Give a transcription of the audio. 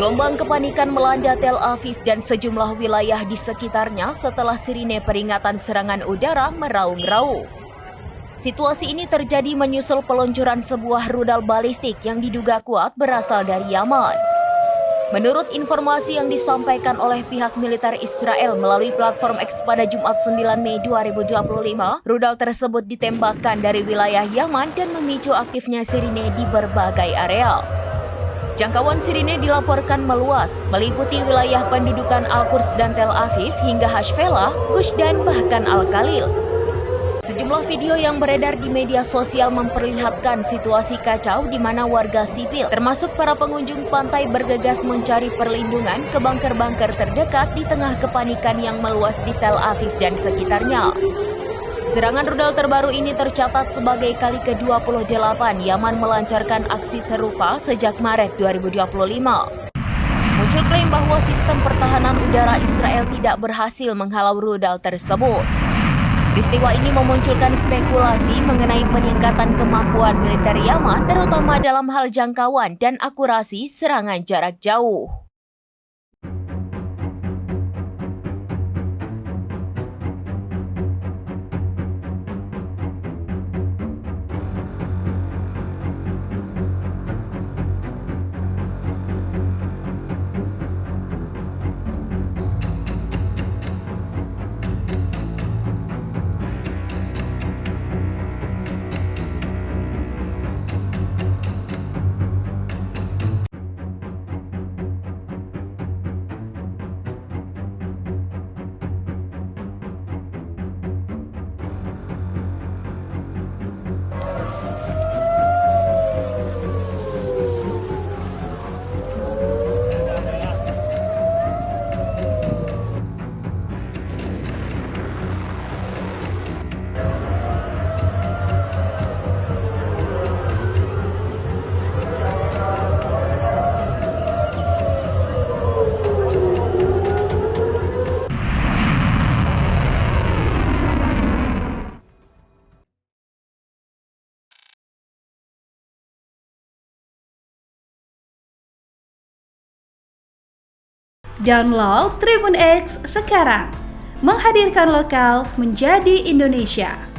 Gelombang kepanikan melanda Tel Aviv dan sejumlah wilayah di sekitarnya setelah sirine peringatan serangan udara meraung-raung. Situasi ini terjadi menyusul peluncuran sebuah rudal balistik yang diduga kuat berasal dari Yaman. Menurut informasi yang disampaikan oleh pihak militer Israel melalui platform X pada Jumat 9 Mei 2025, rudal tersebut ditembakkan dari wilayah Yaman dan memicu aktifnya sirine di berbagai area. Jangkauan sirine dilaporkan meluas, meliputi wilayah pendudukan Al-Quds dan Tel Aviv hingga Hashfela, Gush dan bahkan Al-Khalil. Sejumlah video yang beredar di media sosial memperlihatkan situasi kacau di mana warga sipil, termasuk para pengunjung pantai bergegas mencari perlindungan ke bunker-bunker terdekat di tengah kepanikan yang meluas di Tel Aviv dan sekitarnya. Serangan rudal terbaru ini tercatat sebagai kali ke-28 Yaman melancarkan aksi serupa sejak Maret 2025. Muncul klaim bahwa sistem pertahanan udara Israel tidak berhasil menghalau rudal tersebut. Peristiwa ini memunculkan spekulasi mengenai peningkatan kemampuan militer Yaman, terutama dalam hal jangkauan dan akurasi serangan jarak jauh. Download Tribun X sekarang, menghadirkan lokal menjadi Indonesia.